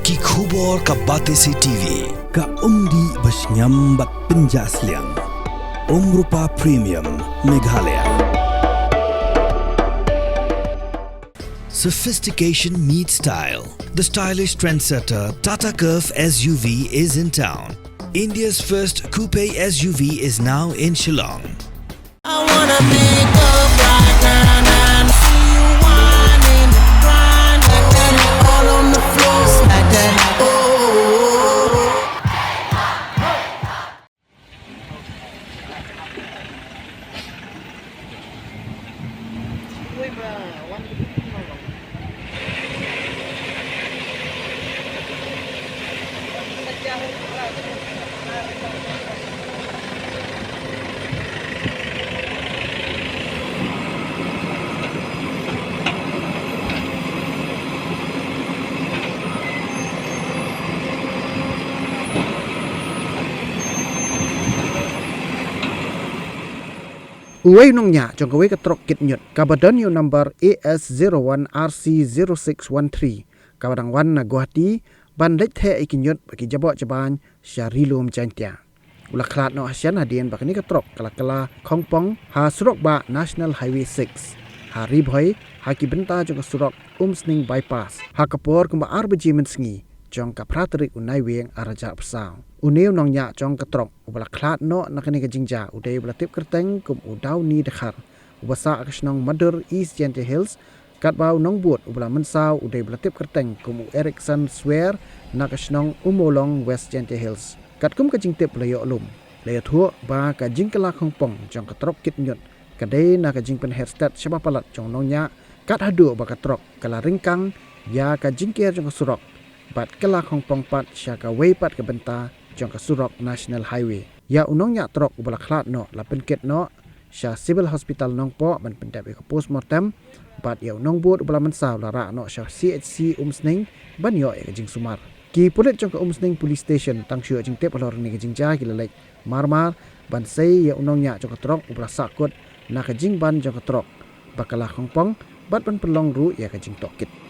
Ki khubor ka Batesi TV. Ka umdi basnyambat penjaslian. Rupa Premium Meghalaya. Sophistication meets style. The stylish trendsetter Tata Curve SUV is in town. India's first coupe SUV is now in Shillong. I wanna make up right now, see you whining, grinding, all on the floor like that. Oh. Uway nung nya jong kaway katrok kit nyut kabadan yung number AS01RC0613 kabadang wan na Guwahati bandet the ikin nyut bagi jabok jaban syarilum jantia ulaklat no asyan hadien bakani katrok kala Kongpong ha surok ba National Highway 6 ha ribhoy ha ki benta jong surok Umsning bypass ha kapor kumba arbaji mensengi jong kapratrik unai weng araja pesau Uneu nong nya jong katrok ubala klat no nakani ka jingja udai ubala tip kerteng kum udau ni dekhar ubasa akasnong Madur East Gentle Hills katbau nong buat ubala mensau udai ubala tip kerteng kum Erickson Swear nakasnong Umolong West Gentle Hills katkum ka jingtip layo lum layo thuo ba ka jingkala Kongpong jong katrok kit nyut kadai na ka jingpen headset syaba palat jong nong nya kat hadu ba katrok kala ringkang ya ka jingker jong surok bat kala Kongpong pat syaka way pat ka benta jong ka surok National Highway ya unong nya trok ubala klat no la penket no sya civil hospital nong po ban pendap ka postmortem bat ya unong bud ubala mensau la ra no sya CHC Umsning ban yo ka jing sumar ki pulit jong ka Umsning police station tang syu jing tep alor ni ka jing ja ki lalek marmar ban sei ya unong nya jong ka trok ubala sakut na ka jing ban jong ka trok bakala Kongpong bat ban pelong ru ya ka jing tokit